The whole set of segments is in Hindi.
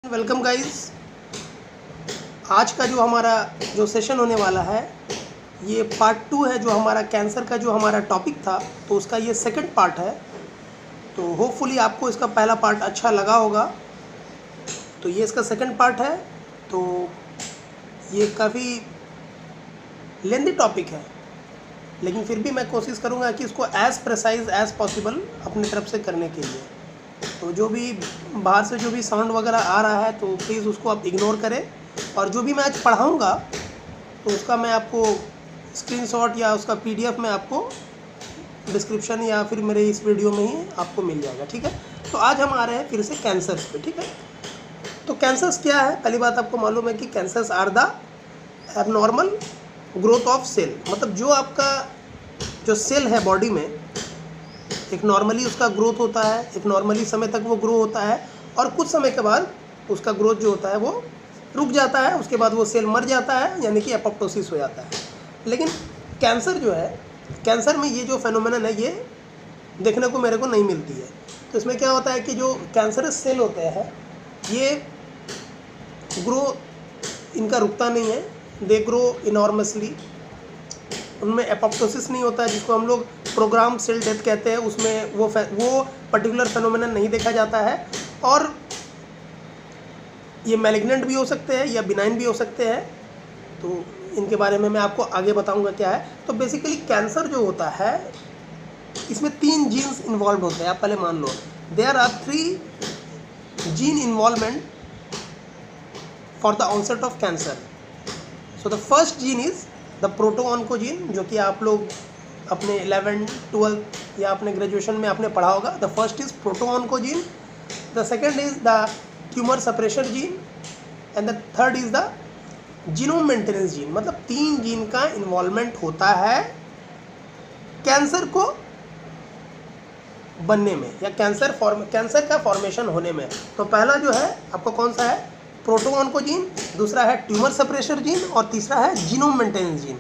Welcome guys. आज का जो हमारा जो सेशन होने वाला है ये पार्ट 2 है। जो हमारा कैंसर का जो हमारा टॉपिक था तो उसका ये सेकंड पार्ट है। तो होपफुली आपको इसका पहला पार्ट अच्छा लगा होगा। तो ये इसका सेकंड पार्ट है। तो ये काफ़ी लेंदी टॉपिक है, लेकिन फिर भी मैं कोशिश करूँगा कि इसको एज़ प्रिसाइज एज़ पॉसिबल अपनी तरफ से करने के लिए। तो जो भी बाहर से जो भी साउंड वगैरह आ रहा है तो प्लीज़ उसको आप इग्नोर करें। और जो भी मैं आज पढ़ाऊँगा तो उसका मैं आपको स्क्रीनशॉट या उसका पीडीएफ में आपको डिस्क्रिप्शन या फिर मेरे इस वीडियो में ही आपको मिल जाएगा। ठीक है। तो आज हम आ रहे हैं फिर से कैंसर्स पे। ठीक है। तो कैंसर्स क्या है? पहली बात आपको मालूम है कि cancers are the abnormal growth of cell. मतलब जो आपका जो सेल है बॉडी में एक नॉर्मली उसका ग्रोथ होता है, एक नॉर्मली समय तक वो ग्रो होता है और कुछ समय के बाद उसका ग्रोथ जो होता है वो रुक जाता है। उसके बाद वो सेल मर जाता है, यानी कि एपोप्टोसिस हो जाता है। लेकिन कैंसर जो है, कैंसर में ये जो फेनोमेनन है ये देखने को मेरे को नहीं मिलती है। तो इसमें क्या होता है कि जो कैंसरस सेल होते हैं ये ग्रो इनका रुकता नहीं है, दे ग्रो इनॉर्मसली। उनमें एपोप्टोसिस नहीं होता है, जिसको हम लोग प्रोग्राम सेल डेथ कहते हैं। उसमें वो पर्टिकुलर फेनोमेनन नहीं देखा जाता है। और ये मैलिग्नेंट भी हो सकते हैं या बिनाइन भी हो सकते हैं। तो इनके बारे में मैं आपको आगे बताऊंगा क्या है। तो बेसिकली कैंसर जो होता है इसमें 3 जीन्स इन्वॉल्व होते हैं। आप पहले मान लो there are 3 gene involvement for the onset of cancer. So the first gene is the protooncogene, जो कि आप लोग अपने 11th 12th या अपने ग्रेजुएशन में आपने पढ़ा होगा। The first is proto oncogene, the second is the tumour suppressor gene and the third is the genome maintenance gene. मतलब 3 जीन का इन्वॉल्वमेंट होता है कैंसर को बनने में या कैंसर का फॉर्मेशन होने में। तो पहला जो है आपको कौन सा है? प्रोटोऑन्कोजीन, दूसरा है ट्यूमर सप्रेशर जीन और तीसरा है जीनोम मेंटेनेंस जीन।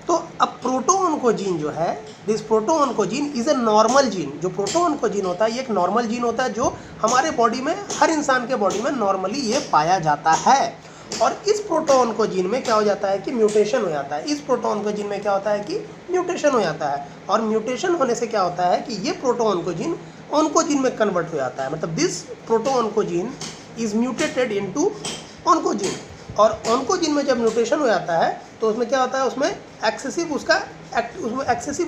तो अब प्रोटोऑन्कोजीन जो है, this proto oncogene is a normal gene. जो प्रोटोऑन्कोजीन होता है ये एक नॉर्मल जीन होता है जो हमारे बॉडी में, हर इंसान के बॉडी में नॉर्मली ये पाया जाता है। और इस प्रोटोऑन्कोजीन में क्या हो जाता है कि म्यूटेशन हो जाता है। इस प्रोटोऑन्कोजीन में क्या होता है कि म्यूटेशन हो जाता है। और म्यूटेशन होने से क्या होता है कि ये प्रोटोऑन्कोजीन ऑन्कोजीन में कन्वर्ट हो जाता है। मतलब this proto oncogene is mutated into oncogene. और ऑन्कोजीन में जब म्यूटेशन हो जाता है तो उसमें क्या होता है, उसमें एक्सेसिव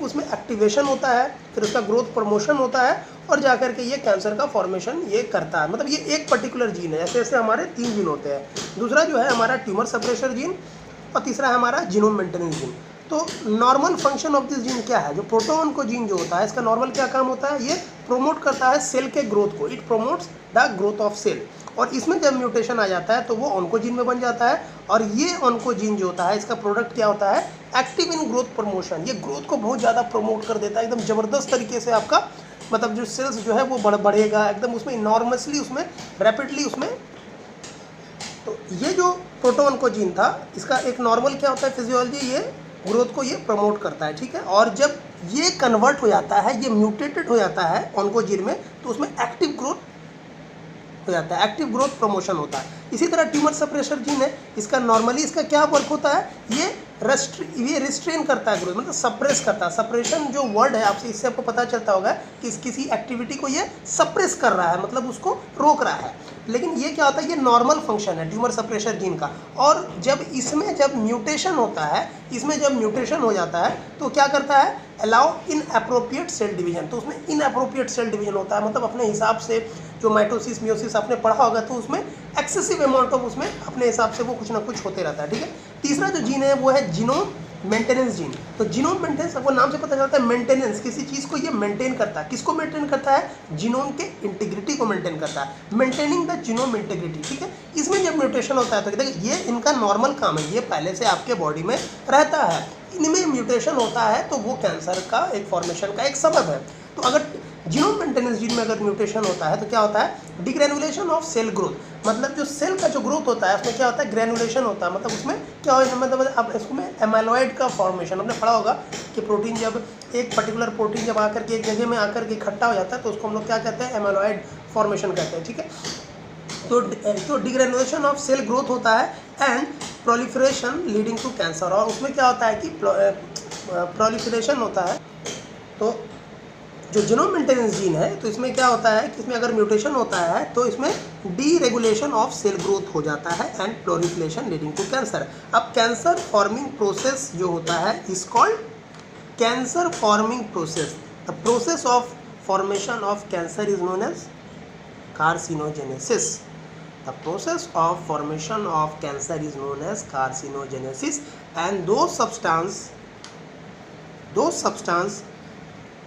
उसमें एक्टिवेशन होता है, फिर उसका ग्रोथ प्रमोशन होता है और जाकर के ये कैंसर का फॉर्मेशन ये करता है। मतलब ये एक पर्टिकुलर जीन है। ऐसे ऐसे हमारे 3 जीन होते हैं। दूसरा जो है हमारा ट्यूमर सप्रेशर जीन और तीसरा है हमारा जीनोम मेंटेनेंस जीन। तो normal function of this gene क्या है? जो प्रोटोऑन्कोजीन जो होता है इसका नॉर्मल क्या काम होता है? ये प्रोमोट करता है सेल के ग्रोथ को। It promotes the growth of cell. और इसमें जब म्यूटेशन आ जाता है तो वो ऑन्कोजीन में बन जाता है। और ये ऑन्कोजीन जो होता है इसका प्रोडक्ट क्या होता है? Active in growth promotion. ये ग्रोथ को बहुत ज़्यादा प्रमोट कर देता है, एकदम ज़बरदस्त तरीके से। आपका मतलब जो सेल्स जो है वो बढ़ेगा एकदम, उसमें इनॉर्मसली, उसमें रैपिडली उसमें। तो ये जो प्रोटोऑन्कोजीन था इसका एक नॉर्मल क्या होता है फिजियोलॉजी, ये ग्रोथ को ये प्रमोट करता है। ठीक है। और जब ये कन्वर्ट हो जाता है, ये म्यूटेटेड हो जाता है ऑन्कोजीन में, तो उसमें एक्टिव ग्रोथ हो जाता है, एक्टिव ग्रोथ प्रमोशन होता है। इसी तरह ट्यूमर सप्रेशर जीन है, इसका नॉर्मली इसका क्या वर्क होता है? ये रिस्ट्रेन करता है ग्रोथ, मतलब सप्रेस करता है। सप्रेशन जो वर्ड है आपसे, इससे आपको पता चलता होगा कि किसी एक्टिविटी को ये सप्रेस कर रहा है, मतलब उसको रोक रहा है। लेकिन ये क्या होता है? ये नॉर्मल फंक्शन है ट्यूमर सप्रेशर जीन का। और जब म्यूटेशन होता है, इसमें जब म्यूटेशन हो जाता है तो क्या करता है? Allow inappropriate cell division. तो उसमें इन अप्रोप्रिएट सेल डिवीजन होता है, मतलब अपने हिसाब से जो माइटोसिस मियोसिस आपने पढ़ा होगा तो उसमें एक्सेसिव अमाउंट ऑफ उसमें अपने हिसाब से वो कुछ ना कुछ होते रहता है। ठीक है। तीसरा जो जीन है वो है जीनोम मेंटेनेंस जीन। तो जीनोम मेंटेनेंस आपको नाम से पता चलता है, मेंटेनेंस, किसी चीज़ को ये मेंटेन करता है। किसको मेंटेन करता है? जीनोम के इंटीग्रिटी को मेंटेन करता है, मेंटेनिंग द जीनोम इंटीग्रिटी। ठीक है। इसमें जब म्यूटेशन होता है तो देखिए ये इनका नॉर्मल काम है, ये पहले से आपके बॉडी में रहता है। इनमें म्यूटेशन होता है तो वो कैंसर का एक फॉर्मेशन का एक सबब है। तो अगर जीनोम मेंटेनेंस जीन में अगर म्यूटेशन होता है तो क्या होता है? डिग्रेनुलेशन ऑफ सेल ग्रोथ। मतलब जो सेल का जो ग्रोथ होता है उसमें क्या होता है? ग्रेनुलेशन होता है। मतलब उसमें क्या हो, मतलब अब इसमें एमाइलॉइड का फॉर्मेशन आपने पढ़ा होगा कि प्रोटीन जब एक पर्टिकुलर प्रोटीन जब आकर के एक जगह में आकर के इकट्ठा हो जाता है तो उसको हम लोग क्या कहते हैं? एमाइलॉइड फॉर्मेशन कहते हैं। ठीक है। तो डिग्रेनुलेशन ऑफ सेल ग्रोथ होता है and proliferation leading to cancer. और उसमें क्या होता है कि प्रोलिफरेशन होता है। तो जो जीनोम मेंटेनेंस जीन है, तो इसमें क्या होता है कि इसमें अगर म्यूटेशन होता है तो इसमें डीरेगुलेशन ऑफ सेल ग्रोथ हो जाता है and proliferation leading to cancer. अब कैंसर फॉर्मिंग प्रोसेस जो होता है is called cancer forming process. The process of formation of cancer is known as carcinogenesis. The process of formation of cancer is known as carcinogenesis, and those substance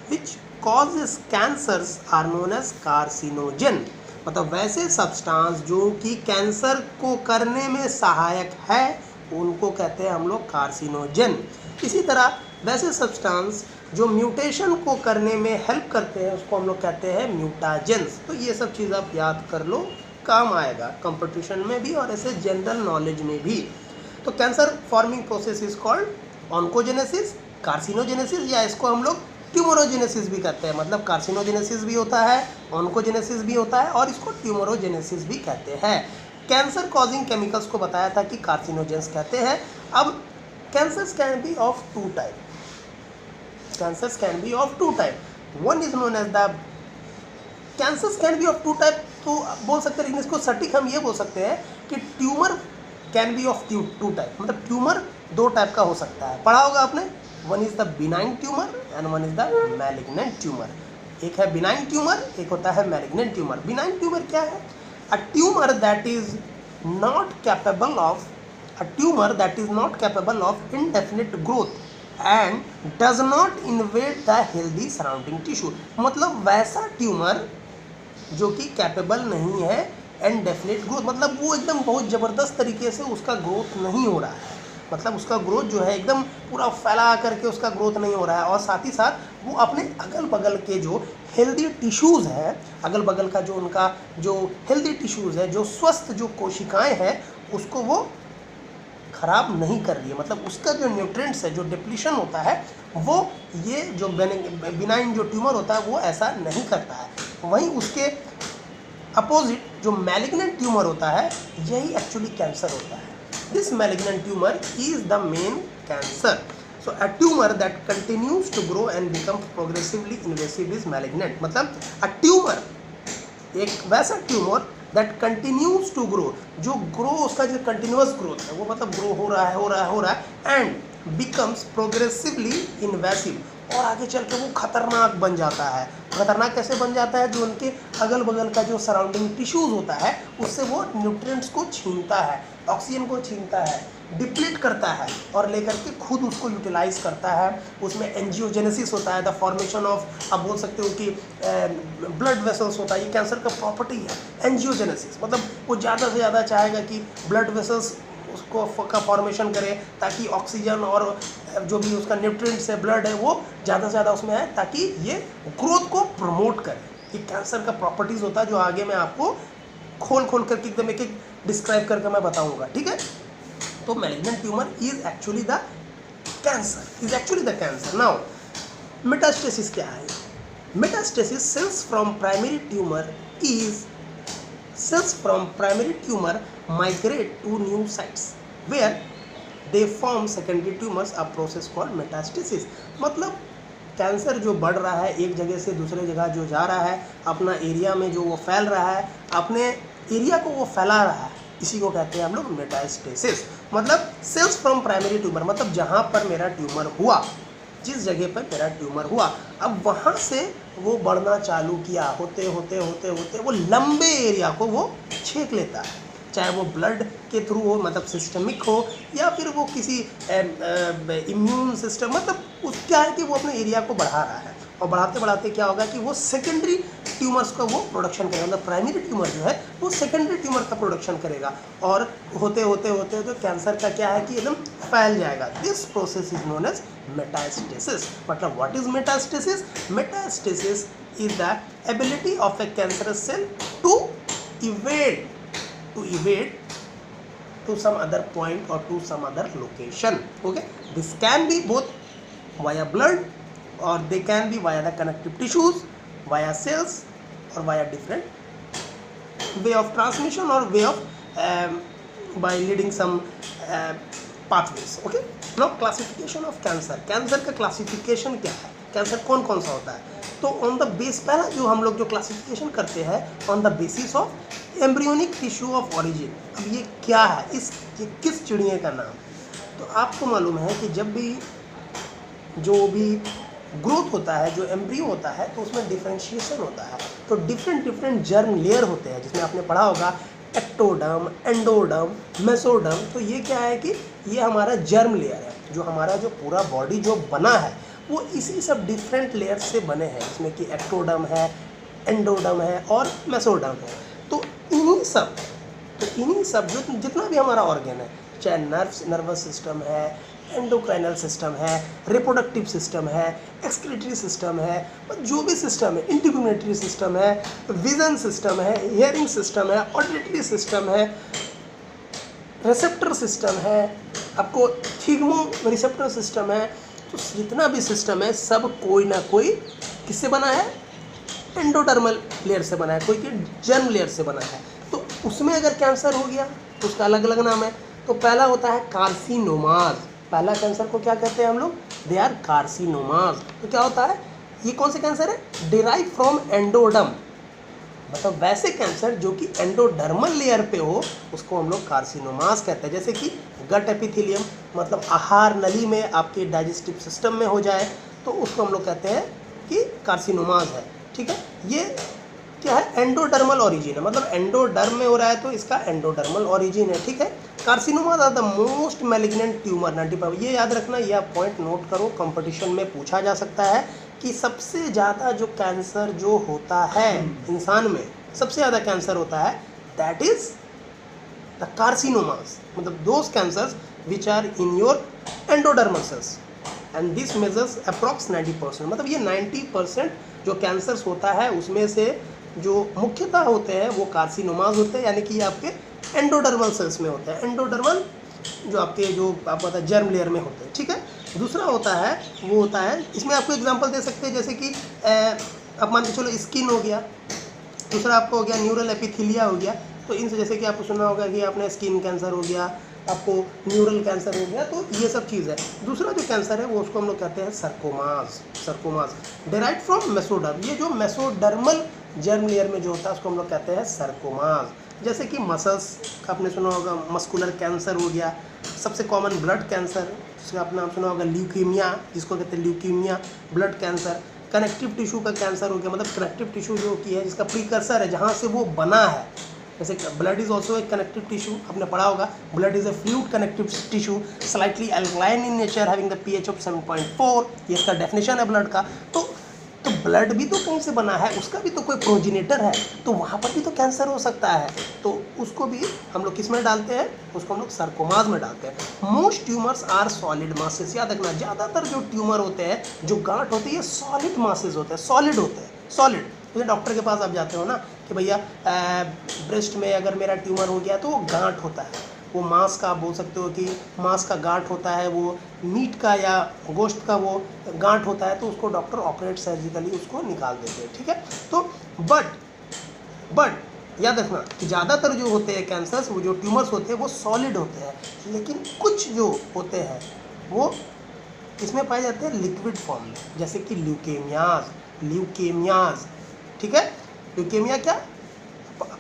which causes cancers are known as carcinogen. मतलब वैसे सब्सटेंस जो कि कैंसर को करने में सहायक है उनको कहते हैं हम लोग कार्सिनोजन। इसी तरह वैसे सब्सटेंस जो म्यूटेशन को करने में हेल्प करते हैं उसको हम लोग कहते हैं म्यूटाजेंस। तो ये सब चीज़ आप याद कर लो, काम आएगा कंपटीशन में भी और ऐसे जनरल नॉलेज में भी। तो cancer forming process is called oncogenesis, carcinogenesis, या इसको हम लोग ट्यूमरोजेनेसिस भी कहते हैं। मतलब कार्सिनोजेनेसिस भी होता है, ऑन्कोजेनेसिस भी होता है और इसको ट्यूमरोजेनेसिस भी कहते हैं। कैंसर कॉजिंग केमिकल्स को बताया था कि कार्सिनोजेंस कहते हैं। अब cancers can be of two type. Cancers can be of two type. One is known as the cancers can be of two type. तो बोल सकते हैं, इसको सटीक हम ये बोल सकते हैं कि tumour can be of two type. मतलब ट्यूमर दो टाइप का हो सकता है, पढ़ा होगा आपने। One is the benign tumour and one is the malignant tumour. एक है बिनाइन ट्यूमर, एक होता है मैलिग्नेंट ट्यूमर। बिनाइन ट्यूमर क्या है? अ tumour that is not capable of indefinite growth and does not invade the healthy surrounding tissue. मतलब वैसा ट्यूमर जो कि कैपेबल नहीं है एंड डेफिनेट ग्रोथ, मतलब वो एकदम बहुत ज़बरदस्त तरीके से उसका ग्रोथ नहीं हो रहा है। मतलब उसका ग्रोथ जो है एकदम पूरा फैला करके उसका ग्रोथ नहीं हो रहा है, और साथ ही साथ वो अपने अगल बगल के जो हेल्दी टिश्यूज़ हैं, अगल बगल का जो उनका जो हेल्दी टिश्यूज़ है, जो स्वस्थ जो कोशिकाएँ हैं, उसको वो ख़राब नहीं कर रही है। मतलब उसका जो न्यूट्रिएंट्स है, जो डिप्लीशन होता है, वो ये जो बिनाइन जो ट्यूमर होता है वो ऐसा नहीं करता है। वहीं उसके अपोजिट जो मैलिग्नेंट ट्यूमर होता है, यही एक्चुअली कैंसर होता है। This malignant tumour is the main cancer. So a tumour that continues to grow and become progressively invasive is malignant. मतलब अ ट्यूमर, एक वैसा tumour that continues to grow, जो ग्रो उसका जो कंटिन्यूस ग्रोथ है वो मतलब ग्रो हो रहा है एंड बिकम्स प्रोग्रेसिवली इन्वेसिव, और आगे चल के वो खतरनाक बन जाता है। खतरनाक कैसे बन जाता है? जो उनके अगल बगल का जो सराउंडिंग टिश्यूज़ होता है उससे वो न्यूट्रिएंट्स को छीनता है, ऑक्सीजन को छीनता है, डिप्लीट करता है और लेकर के खुद उसको यूटिलाइज करता है। उसमें एंजियोजेनेसिस होता है, द फॉर्मेशन ऑफ, आप बोल सकते हो कि ब्लड वेसल्स होता है। ये कैंसर का प्रॉपर्टी है एंजियोजेनेसिस। मतलब वो ज़्यादा से ज़्यादा चाहेगा कि ब्लड वेसल्स उसको का फॉर्मेशन करे ताकि ऑक्सीजन और जो भी उसका न्यूट्रिएंट्स है, ब्लड है, वो ज़्यादा से ज़्यादा उसमें है ताकि ये ग्रोथ को प्रमोट करे। ये कैंसर का प्रॉपर्टीज़ होता है जो आगे मैं आपको खोल करके एकदम एक डिस्क्राइब करके मैं बताऊंगा, ठीक है। तो malignant tumour is actually the cancer. Now metastasis क्या है? Metastasis cells from primary tumour migrate to new sites where they form secondary tumors, a process called metastasis। मतलब कैंसर जो बढ़ रहा है, एक जगह से दूसरे जगह जो जा रहा है, अपना एरिया में जो वो फैल रहा है, अपने एरिया को वो फैला रहा है, इसी को कहते हैं हम लोग मेटास्टेसिस। मतलब सेल्स फ्रॉम प्राइमरी ट्यूमर, मतलब जहाँ पर मेरा ट्यूमर हुआ, जिस जगह पर मेरा ट्यूमर हुआ, अब वहाँ से वो बढ़ना चालू किया, होते वो लंबे एरिया को वो छेक लेता है, चाहे वो ब्लड के थ्रू हो, मतलब सिस्टमिक हो, या फिर वो किसी इम्यून सिस्टम, मतलब उस क्या है कि वो अपने एरिया को बढ़ा रहा है, और बढ़ाते क्या होगा कि वो सेकेंडरी ट्यूमर्स का वो प्रोडक्शन करेगा। मतलब प्राइमरी ट्यूमर जो है वो सेकेंडरी ट्यूमर का प्रोडक्शन करेगा, और होते कैंसर का क्या है कि एकदम फैल जाएगा। This process is known as metastasis. मतलब what is metastasis? Metastasis is the ability of a cancerous cell to evade to some other point or to some other location. Okay, this can be both via blood or they can be via the connective tissues, via cells or via different way of transmission और way of by leading some pathways. Okay, now classification of cancer. Cancer का क्लासिफिकेशन क्या है, कैंसर कौन कौन सा होता है? तो ऑन द बेस, पहला जो हम लोग जो क्लासिफिकेशन करते हैं on the basis of embryonic tissue of origin. अब ये क्या है, ये किस चिड़िया का नाम? तो आपको मालूम है कि जब भी जो भी ग्रोथ होता है, जो एम्ब्रियो होता है, तो उसमें डिफ्रेंशिएशन होता है। तो डिफरेंट जर्म लेयर होते हैं, जिसमें आपने पढ़ा होगा एक्टोडर्म, एंडोडर्म, मेसोडर्म। तो ये क्या है कि ये हमारा जर्म लेयर है। जो हमारा जो पूरा बॉडी जो बना है वो इसी सब डिफरेंट लेयर से बने हैं, जिसमें कि एक्टोडर्म है, एंडोडर्म है और मेसोडर्म है। तो इन्हीं सब जो जितना भी हमारा ऑर्गन है, चाहे नर्वस सिस्टम है, एंडोक्राइनल सिस्टम है, रिप्रोडक्टिव सिस्टम है, एक्सक्रीटरी सिस्टम है, जो भी सिस्टम है, इंटिग्यूमेटरी सिस्टम है, विजन सिस्टम है, हियरिंग सिस्टम है, ऑडिटरी सिस्टम है, रिसेप्टर सिस्टम है, आपको थिग्मो रिसेप्टर सिस्टम है। तो जितना भी सिस्टम है सब कोई ना कोई किससे बना है? एंडोडर्मल लेयर से बना है, कोई कि जर्म लेयर से बना है। तो उसमें अगर कैंसर हो गया तो उसका अलग अलग नाम है। तो पहला होता है कार्सिनोमाज। पहला कैंसर को क्या कहते हैं हम लोग? They are carcinomas. तो क्या होता है, ये कौन से कैंसर है? डिराइव फ्रॉम एंडोडर्म, मतलब वैसे कैंसर जो कि एंडोडर्मल लेयर पे हो उसको हम लोग कार्सिनोमास कहते हैं। जैसे कि गट एपिथेलियम, मतलब आहार नली में, आपके डाइजेस्टिव सिस्टम में हो जाए तो उसको हम लोग कहते हैं कि कार्सिनोमास है। ठीक है, ये क्या है? एंडोडर्मल ओरिजिन है, मतलब एंडोडर्म में हो रहा है तो इसका एंडोडर्मल ओरिजिन है। ठीक है, carcinomas are the most malignant tumour 95। ये याद रखना, ये आप पॉइंट नोट करो, कंपटीशन में पूछा जा सकता है कि सबसे ज़्यादा जो कैंसर जो होता है इंसान में, सबसे ज़्यादा कैंसर होता है, दैट इज द कार्सिनोमास, मतलब those cancers which are in your endodermal cells and this measures approx 90%। मतलब ये 90% जो कैंसर्स होता है उसमें से जो मुख्यतः होते हैं वो कार्सिनोमास होते हैं, यानी कि ये आपके एंडोडर्मल सेल्स में होते हैं। एंडोडर्मल जो आपके जो आप पता जर्म लेयर में होते हैं। ठीक है, दूसरा होता है वो होता है, इसमें आपको एग्जांपल दे सकते हैं, जैसे कि आप मान के चलो स्किन हो गया, दूसरा आपको हो गया न्यूरल एपिथेलिया हो गया। तो इनसे जैसे कि आपको सुना होगा कि आपने स्किन कैंसर हो गया, आपको न्यूरल कैंसर हो गया, तो ये सब चीज़ है। दूसरा जो कैंसर है वो उसको हम लोग कहते हैं सर्कोमास डेराइव फ्रॉम मेसोडर्म। ये जो मेसोडर्मल जर्म लेयर में जो होता है उसको हम लोग कहते हैं सर्कोमास। जैसे कि मसल्स का आपने सुना होगा, मस्कुलर कैंसर हो गया, सबसे कॉमन ब्लड कैंसर, जिसका आपने नाम सुना होगा ल्यूकीमिया, जिसको कहते हैं leukaemia blood cancer. Connective tissue का कैंसर हो गया, मतलब कनेक्टिव टिश्यू जो की है जिसका प्रीकर्सर है, जहाँ से वो बना है। जैसे blood is also a connective tissue, आपने पढ़ा होगा blood is a fluid connective tissue slightly alkaline in nature having the pH of 7.4। ये इसका डेफिनेशन है ब्लड का। तो ब्लड भी तो कहीं से बना है, उसका भी तो कोई प्रोजिनेटर है, तो वहाँ पर भी तो कैंसर हो सकता है। तो उसको भी हम लोग किस में डालते हैं? उसको हम लोग सर्कोमास में डालते हैं। Most tumours are solid masses. याद रखना, ज़्यादातर जो ट्यूमर होते हैं, जो गांठ होती है, ये सॉलिड मासेस होते हैं, सॉलिड होते हैं, सॉलिड। जैसे डॉक्टर के पास आप जाते हो ना कि भैया ब्रेस्ट में अगर मेरा ट्यूमर हो गया तो वो गांठ होता है, वो मांस का, आप बोल सकते हो कि मांस का गांठ होता है, वो मीट का या गोश्त का वो गांठ होता है, तो उसको डॉक्टर ऑपरेट सर्जिकली उसको निकाल देते हैं। ठीक है, तो बट याद रखना कि ज़्यादातर जो होते हैं कैंसर्स, वो जो ट्यूमर्स होते हैं वो सॉलिड होते हैं, लेकिन कुछ जो होते हैं वो इसमें पाए जाते हैं लिक्विड फॉर्म में, जैसे कि ल्यूकेमियाज। ठीक है, ल्यूकेमिया क्या,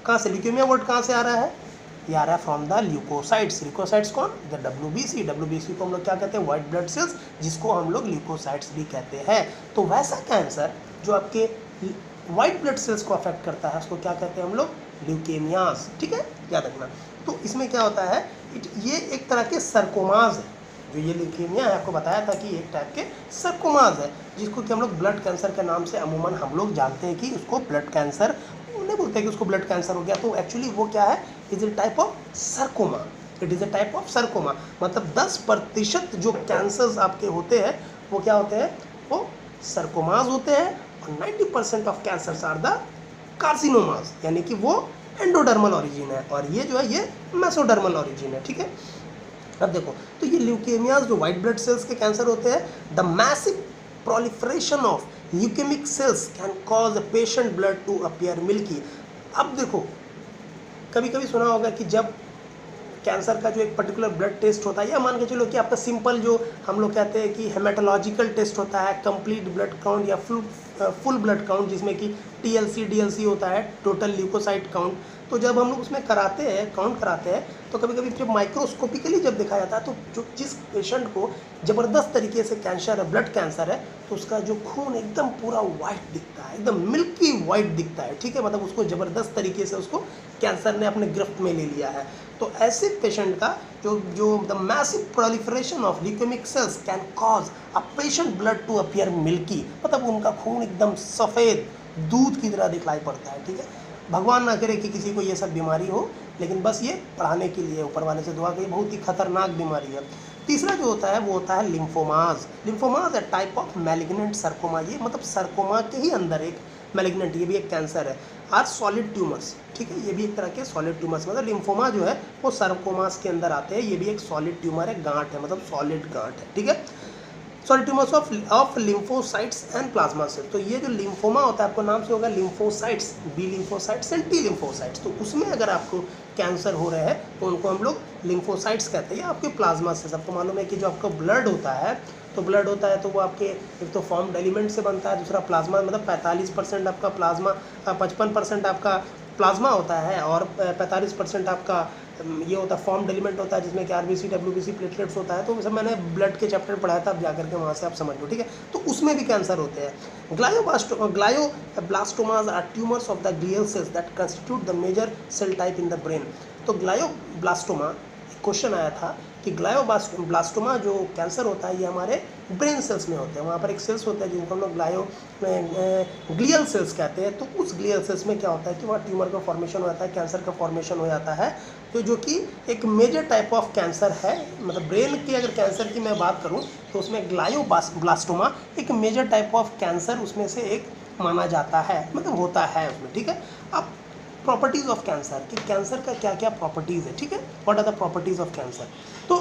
कहाँ से ल्यूकेमिया वर्ड कहाँ से आ रहा है? ये आ रहा है फ्रॉम द ल्यूकोसाइट्स। ल्यूकोसाइट्स कौन? द WBC को हम लोग क्या कहते हैं? व्हाइट ब्लड सेल्स, जिसको हम लोग ल्यूकोसाइट्स भी कहते हैं। तो वैसा कैंसर जो आपके व्हाइट ब्लड सेल्स को अफेक्ट करता है उसको क्या कहते हैं हम लोग? ल्यूकेमियाज। ठीक है, याद रखना। तो इसमें क्या होता है, ये एक तरह के सर्कोमाज है। जो ये ल्यूकेमिया है, आपको बताया था कि एक टाइप के सर्कोमाज है, जिसको कि हम लोग ब्लड कैंसर के नाम से अमूमन हम लोग जानते हैं कि उसको ब्लड कैंसर, उन्हें बोलते हैं कि उसको ब्लड कैंसर हो गया। तो एक्चुअली वो क्या है? Is a type of sarcoma. It is a type of sarcoma, मतलब 10% जो कैंसर्स आपके होते हैं वो क्या होते हैं? वो सर्कोमाज होते हैं, और 90% ऑफ कैंसर्स आर द कार्सिनोमाज, यानी कि वो एंडोडर्मल ओरिजिन है, और ये जो है ये मेसोडर्मल ओरिजिन है। ठीक है, अब देखो, तो ये ल्यूकेमियाज जो व्हाइट ब्लड सेल्स के कैंसर होते हैं, the massive proliferation of leukemic cells can cause a patient blood to appear milky। अब देखो, कभी कभी सुना होगा कि जब कैंसर का जो एक पर्टिकुलर ब्लड टेस्ट होता है, या मान के चलो कि आपका सिंपल जो हम लोग कहते हैं कि हेमेटोलॉजिकल टेस्ट होता है, कंप्लीट ब्लड काउंट या फुल ब्लड काउंट, जिसमें कि टीएलसी डीएलसी होता है, टोटल ल्यूकोसाइट काउंट। तो जब हम लोग उसमें कराते हैं, काउंट कराते हैं, तो कभी कभी जब माइक्रोस्कोपिकली जब देखा जाता है तो जो जिस पेशेंट को ज़बरदस्त तरीके से कैंसर है, ब्लड कैंसर है, तो उसका जो खून एकदम पूरा वाइट दिखता है, एकदम मिल्की वाइट दिखता है, ठीक है, मतलब उसको ज़बरदस्त तरीके से उसको कैंसर ने अपने गिरफ्त में ले लिया है। तो ऐसे पेशेंट का जो the massive proliferation of leukaemic cells can cause a patient blood to appear milky, मतलब उनका खून एकदम सफ़ेद दूध की तरह दिखलाई पड़ता है, ठीक है। भगवान ना करे कि किसी को ये सब बीमारी हो, लेकिन बस ये पढ़ाने के लिए ऊपर वाले से दुआ करिए, बहुत ही खतरनाक बीमारी है। तीसरा जो होता है वो होता है लिम्फोमाज। लिम्फोमाज है टाइप ऑफ मैलिग्नेंट सर्कोमा, ये मतलब सर्कोमा के ही अंदर एक मैलिग्नेंट, ये भी एक कैंसर है, आर सॉलिड ट्यूमर्स, ठीक है, ये भी एक तरह के सॉलिड ट्यूमर्स, मतलब लिम्फोमा जो है वो सर्कोमास के अंदर आते हैं, ये भी एक सॉलिड ट्यूमर है, गांठ है, मतलब सॉलिड गांठ है, ठीक है। Solid tumours of lymphocytes and plasma cell. तो ये जो लिम्फोमा होता है, आपको नाम से होगा lymphocytes, B lymphocytes and T lymphocytes, तो उसमें अगर आपको कैंसर हो रहा है तो उनको हम लोग लिम्फोसाइट्स कहते हैं, या आपके प्लाज्मा सेल्स। आपको मालूम है कि जो आपका ब्लड होता है, तो ब्लड होता है तो वो आपके एक तो फॉर्म्ड एलिमेंट से बनता है, दूसरा प्लाज्मा, मतलब 45% आपका प्लाज्मा, 55% आपका प्लाज्मा होता है, और 45% आपका ये होता है फॉर्म्ड एलिमेंट होता है, जिसमें कि आरबीसी डब्ल्यूबीसी प्लेटलेट्स होता है। तो सब मैंने ब्लड के चैप्टर पढ़ाया था, अब जाकर के वहाँ से आप समझ लो, ठीक है। तो उसमें भी कैंसर होते हैं। Glioblastomas are tumours of the glial cells that constitute the major cell type in the brain. तो ग्लायोब्लास्टोमा, क्वेश्चन आया था कि ग्लायोब्लास्टोमा जो कैंसर होता है ये हमारे ब्रेन सेल्स में होते हैं, वहाँ पर एक सेल्स होता है जिनको हम लोग ग्लियल सेल्स कहते हैं। तो उस ग्लियल सेल्स में क्या होता है कि वहाँ ट्यूमर का फॉर्मेशन हो जाता है, कैंसर का फॉर्मेशन हो जाता है, तो जो कि एक मेजर टाइप ऑफ कैंसर है। मतलब ब्रेन की अगर कैंसर की मैं बात करूँ तो उसमें ग्लायोब्लास्टोमा एक मेजर टाइप ऑफ कैंसर उसमें से एक माना जाता है, मतलब होता है उसमें, ठीक है। अब प्रॉपर्टीज़ ऑफ कैंसर, कि कैंसर का क्या क्या प्रॉपर्टीज़ है, ठीक है, what are the properties of cancer. तो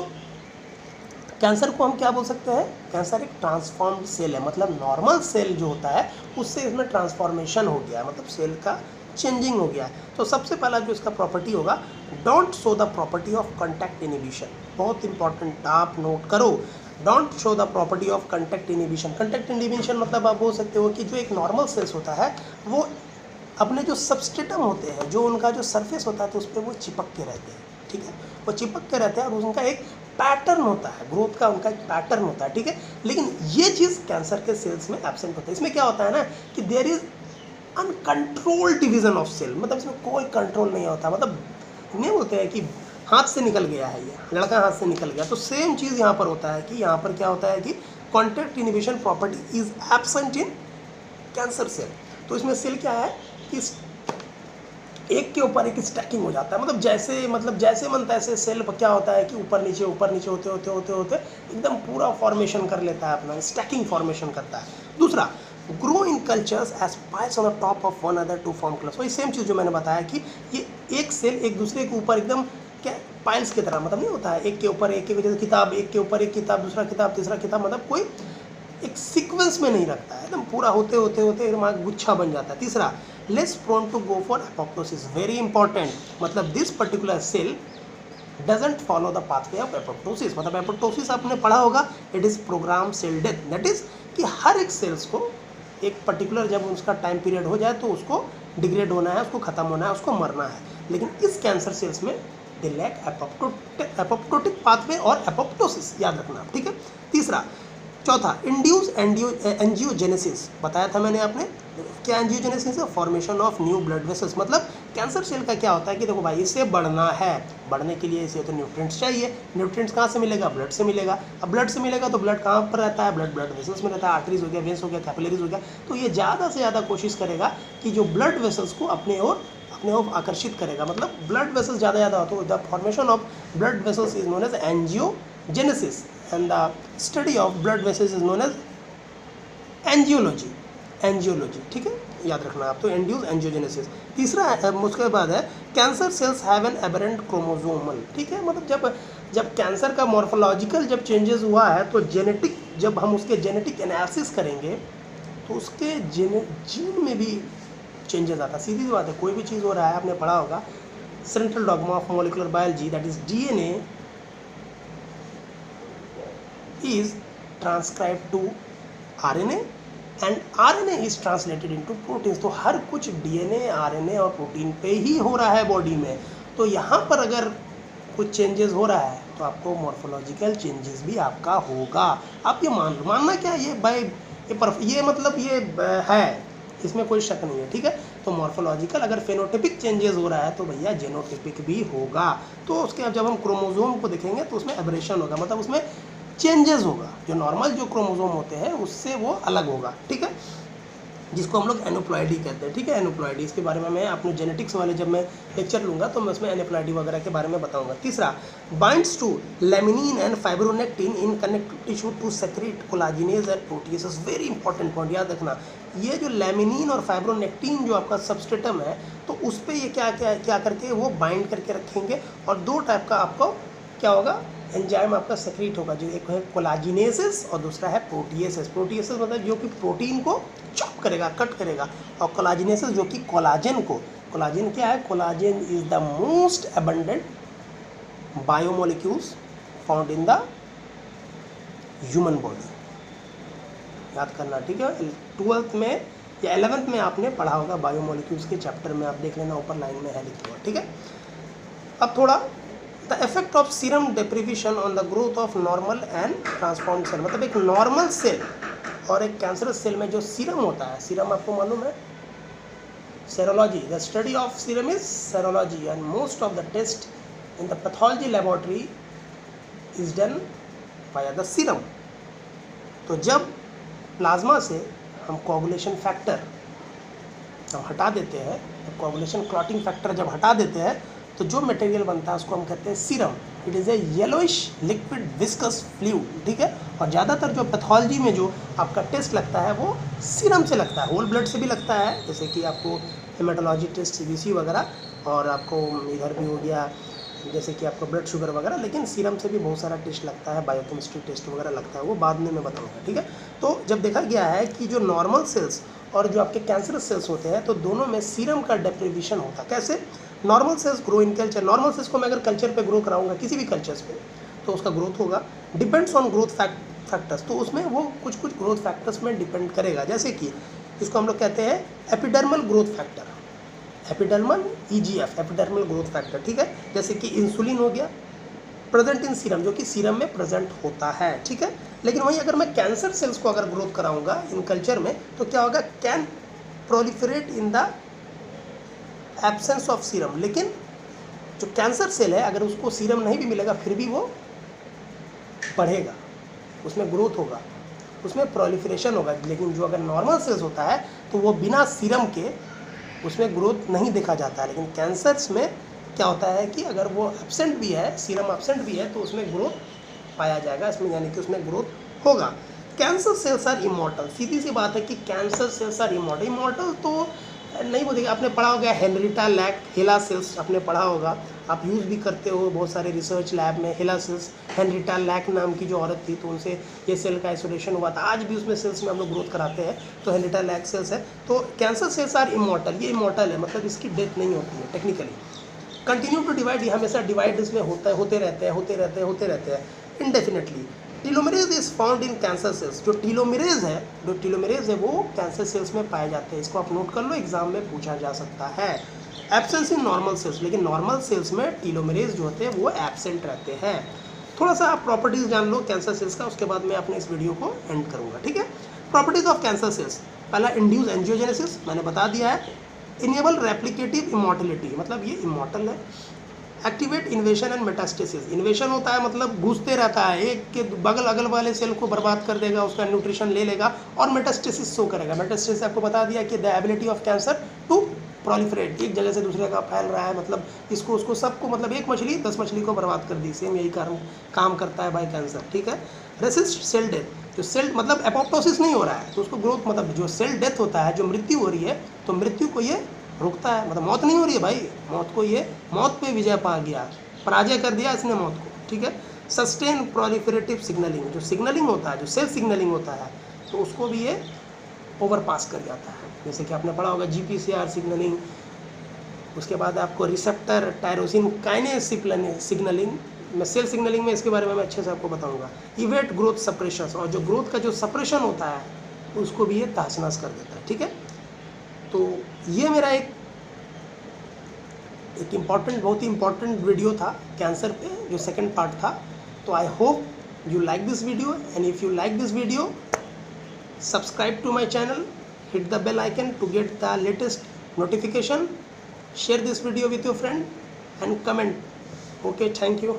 कैंसर को हम क्या बोल सकते हैं, कैंसर एक ट्रांसफॉर्म्ड सेल है, मतलब नॉर्मल सेल जो होता है उससे इसमें ट्रांसफॉर्मेशन हो गया, मतलब सेल का चेंजिंग हो गया है। तो सबसे पहला जो इसका प्रॉपर्टी होगा, don't show the property of contact inhibition, बहुत इंपॉर्टेंट, आप नोट करो, don't show the property of contact inhibition. Contact inhibition मतलब आप बोल सकते हो कि जो एक नॉर्मल सेल्स होता है वो अपने जो सबस्टेटम होते हैं, जो उनका जो सरफेस होता है, तो उस पर वो चिपक के रहते हैं, ठीक है, वो चिपक के रहते हैं, और उनका एक पैटर्न होता है, ग्रोथ का उनका एक पैटर्न होता है, ठीक है। लेकिन ये चीज़ कैंसर के सेल्स में एब्सेंट होता है। इसमें क्या होता है ना कि there is uncontrolled division of cell, मतलब इसमें कोई कंट्रोल नहीं होता, मतलब नहीं बोलते हैं कि हाथ से निकल गया है, ये लड़का हाथ से निकल गया, तो सेम चीज़ यहाँ पर होता है कि यहाँ पर क्या होता है कि contact inhibition property is absent in cancer cell. तो इसमें सेल क्या है कि एक के ऊपर एक स्टैकिंग हो जाता है, मतलब जैसे मन तैसे सेल क्या होता है कि ऊपर नीचे होते होते एकदम पूरा फॉर्मेशन कर लेता है, अपना स्टैकिंग फॉर्मेशन करता है। दूसरा, grow in cultures as piles on the top of one another to form cluster. वही सेम चीज़ जो मैंने बताया कि ये एक सेल एक दूसरे के ऊपर एकदम क्या पाइल्स की तरह, मतलब नहीं होता है एक के ऊपर एक, जैसे किताब, एक के ऊपर एक किताब, दूसरा किताब, तीसरा किताब, मतलब कोई एक सीक्वेंस में नहीं रखता है, एकदम पूरा होते होते गुच्छा बन जाता है। तीसरा, less prone to go for apoptosis, very important, मतलब this particular cell doesn't follow the pathway of apoptosis. मतलब एपोप्टोसिस आपने पढ़ा होगा, it is programme cell death, that is कि हर एक सेल्स को एक पर्टिकुलर जब उसका टाइम पीरियड हो जाए तो उसको डिग्रेड होना है, उसको ख़त्म होना है, उसको मरना है। लेकिन इस कैंसर सेल्स में दे लैक एपोप्टोटिक पाथवे और एपोप्टोसिस, याद रखना, ठीक है। तीसरा, चौथा, इंड्यूस एंजियोजेनेसिस, बताया था मैंने आपने, क्या एंजियोजेनेसिस है, formation of new blood vessels. मतलब कैंसर सेल का क्या होता है कि देखो भाई, इसे बढ़ना है, बढ़ने के लिए इसे तो न्यूट्रिएंट्स चाहिए, न्यूट्रिएंट्स कहाँ से मिलेगा, ब्लड से मिलेगा। अब ब्लड से मिलेगा तो ब्लड कहाँ पर रहता है, ब्लड वेसल्स में रहता है, आर्टरीज हो गया, वेंस हो गया, कैपिलरीज हो गया। तो ये ज़्यादा से ज़्यादा कोशिश करेगा कि जो ब्लड वेसल्स को अपने ओर आकर्षित करेगा, मतलब ब्लड वेसल्स ज़्यादा हो तो the formation of blood vessels is known as angiogenesis and the study of blood vessels is known as angiology, ठीक है, याद रखना आप। तो इंड्यूस एंजियोजेनेसिस। तीसरा, उसके बाद है cancer cells have an aberrant chromosomal, ठीक है, मतलब जब कैंसर का मॉर्फोलॉजिकल जब चेंजेस हुआ है तो जेनेटिक, जब हम उसके जेनेटिक एनालिसिस करेंगे तो उसके जीन में भी चेंजेस आता है। सीधी सी बात है, कोई भी चीज़ हो रहा है, आपने पढ़ा होगा central dogma of molecular biology, that is DNA is transcribed to RNA and RNA is translated into proteins। तो हर कुछ DNA, RNA और प्रोटीन पे ही हो रहा है बॉडी में। तो यहाँ पर अगर कुछ चेंजेस हो रहा है तो आपको मॉर्फोलॉजिकल चेंजेस भी आपका होगा। आप ये मानना क्या ये बाय ये मतलब ये है, इसमें कोई शक नहीं है, ठीक है। तो मॉर्फोलॉजिकल अगर फेनोटिपिक चेंजेस हो रहा है तो भैया जेनोटिपिक भी होगा। तो उसके अब जब हम क्रोमोसोम को देखेंगे तो उसमें एब्रेशन होगा, मतलब उसमें चेंजेस होगा, जो नॉर्मल जो क्रोमोसोम होते हैं उससे वो अलग होगा, ठीक है, जिसको हम लोग एनोप्लॉइडी कहते हैं, ठीक है। एनोप्लॉइडी इसके बारे में मैं अपने जेनेटिक्स वाले जब मैं लेक्चर लूँगा तो मैं उसमें एनोप्लॉइडी वगैरह के बारे में बताऊंगा। तीसरा, binds to laminin and fibronectin in connective tissue to secrete collagenase and proteases. Very important point याद रखना, ये जो लेमिनिन और फाइब्रोनेक्टिन जो आपका सबस्ट्रेटम है तो उस पर ये क्या करके वो बाइंड करके रखेंगे और दो टाइप का आपको क्या होगा, एंजाइम आपका सेक्रेट होगा, जो एक है कोलाजिनेसिस और दूसरा है प्रोटीएसेस। प्रोटीएसेस मतलब जो कि प्रोटीन को चॉप करेगा, कट करेगा, और कोलाजिनेसिस जो कि कोलाजन को, कोलाजन क्या है, collagen is the most abundant biomolecules found in the human body. याद करना, ठीक है। 12th में या 11th में आपने पढ़ा होगा बायोमोलिक्यूल्स के चैप्टर में, आप देख लेना, ऊपर लाइन में है लिखा हुआ, ठीक है। अब थोड़ा the effect of serum deprivation on the growth of normal and transformed cell. मतलब एक नॉर्मल सेल और एक कैंसरस सेल में जो सीरम होता है, सीरम आपको मालूम है, serology, the study of serum is serology and most of the test in the pathology laboratory is done by the serum. तो जब प्लाज्मा से हम कोगुलेशन फैक्टर जब हटा देते हैं, कोगुलेशन क्लॉटिंग फैक्टर जब हटा देते हैं तो जो मटेरियल बनता है उसको हम कहते हैं serum. It is a yellowish liquid viscous fluid, ठीक है। और ज़्यादातर जो पैथोलॉजी में जो आपका टेस्ट लगता है वो सीरम से लगता है, होल ब्लड से भी लगता है, जैसे कि आपको हेमाटोलॉजी टेस्ट CBC वगैरह, और आपको इधर भी हो गया जैसे कि आपको ब्लड शुगर वगैरह, लेकिन सीरम से भी बहुत सारा टेस्ट लगता है, बायोकेमिस्ट्री टेस्ट वगैरह लगता है, वो बाद में मैं बताऊँगा, ठीक है। तो जब देखा गया है कि जो नॉर्मल सेल्स और जो आपके कैंसरस सेल्स होते हैं तो दोनों में सीरम का डेप्रीवेशन होता है। कैसे? Normal cells grow in culture, normal sales को मैं अगर कल्चर पे ग्रो कराऊंगा किसी भी कल्चर्स पे तो उसका ग्रोथ होगा, डिपेंड्स ऑन ग्रोथ फैक्टर्स। तो उसमें वो कुछ ग्रोथ फैक्टर्स में डिपेंड करेगा, जैसे कि इसको हम लोग कहते हैं epidermal growth factor, epidermal EGF, epidermal growth factor, ठीक है। जैसे कि इंसुलिन हो गया, प्रेजेंट इन सीरम, जो कि सीरम में प्रेजेंट होता है, ठीक है। लेकिन वहीं अगर मैं कैंसर सेल्स को अगर ग्रोथ कराऊंगा इन कल्चर में तो क्या होगा, can proliferate in the absence of serum. लेकिन जो कैंसर सेल है अगर उसको सीरम नहीं भी मिलेगा फिर भी वो बढ़ेगा, उसमें ग्रोथ होगा, उसमें प्रोलिफरेशन होगा। लेकिन जो अगर नॉर्मल सेल्स होता है तो वो बिना सीरम के उसमें ग्रोथ नहीं देखा जाता है। लेकिन कैंसर्स में क्या होता है कि अगर वो एब्सेंट भी है, सीरम एब्सेंट भी है, तो उसमें ग्रोथ पाया जाएगा, इसमें यानी कि उसमें ग्रोथ होगा। कैंसर सेल्स आर इमॉर्टल, सीधी सी बात है कि cancer cells are immortal. Immortal तो नहीं बोलेगा, आपने पढ़ा होगा हेनरिटा लैक हेला सेल्स, आपने पढ़ा होगा, आप यूज़ भी करते हो बहुत सारे रिसर्च लैब में। हेला सेल्स, हेनरिटा लैक नाम की जो औरत थी तो उनसे ये सेल का आइसोलेशन हुआ था, आज भी उसमें सेल्स में हम लोग ग्रोथ कराते हैं, तो हेनरिटा लैक सेल्स है। तो कैंसर सेल्स आर इमॉर्टल, ये इमॉर्टल है, मतलब इसकी डेथ नहीं होती है टेक्निकली। कंटिन्यू टू डिवाइड, ये हमेशा डिवाइड इसमें होते रहते हैं indefinitely. Telomerase is found in cancer cells, जो टीलोमेरेज है वो कैंसर सेल्स में पाए जाते हैं। इसको आप नोट कर लो, एग्जाम में पूछा जा सकता है। एब्सेंस इन नॉर्मल सेल्स, लेकिन नॉर्मल सेल्स में टीलोमेरेज जो होते हैं वो एब्सेंट रहते हैं। थोड़ा सा आप प्रॉपर्टीज जान लो कैंसर सेल्स का, उसके बाद मैं अपने इस वीडियो को एंड करूँगा, ठीक है। प्रॉपर्टीज ऑफ कैंसर सेल्स, पहला इंड्यूस एंजियोजेनेसिस, मैंने बता दिया है। इनेबल रेप्लिकेटिव इमॉर्टिलिटी, मतलब ये इमॉर्टल है। एक्टिवेट इन्वेशन एंड मेटास्टेसिस, इन्वेशन होता है मतलब घुसते रहता है, एक के बगल अगल वाले सेल को बर्बाद कर देगा, उसका न्यूट्रिशन ले लेगा, और मेटास्टेसिस शो करेगा। मेटास्टेसिस आपको बता दिया कि the ability of cancer to proliferate, एक जगह से दूसरे का फैल रहा है, मतलब इसको उसको सबको, मतलब एक मछली 10 मछली को बर्बाद कर दी, सेम यही काम करता है बाय कैंसर, ठीक है। रेसिस्ट सेल डेथ, जो सेल मतलब एपोप्टोसिस नहीं हो रहा है तो उसको ग्रोथ, मतलब जो सेल डेथ होता है, जो मृत्यु हो रही है तो मृत्यु को ये रुकता है, मतलब मौत नहीं हो रही है भाई, मौत पे विजय पा गया, पराजय कर दिया इसने मौत को, ठीक है। सस्टेन प्रोलिफरेटिव सिग्नलिंग, जो सिग्नलिंग होता है, जो सेल सिग्नलिंग होता है तो उसको भी ये ओवर पास कर जाता है। जैसे कि आपने पढ़ा होगा GPCR सिग्नलिंग, उसके बाद आपको रिसेप्टर, टायरोसिन काइनेस सिग्नलिंग, मैं सेल सिग्नलिंग में इसके बारे में मैं अच्छे से आपको बताऊंगा। इवेट ग्रोथ सप्रेशंस, और जो ग्रोथ का जो सप्रेशन होता है उसको भी ये तहस नहस कर देता है। ठीक है, तो ये मेरा एक इम्पॉर्टेंट, बहुत ही इम्पॉर्टेंट वीडियो था कैंसर पे, जो सेकंड पार्ट था। तो I hope you like this video, and if you like this video, subscribe to my channel, hit the bell icon to get the latest notification, share this video with your friend and comment. Okay, thank you.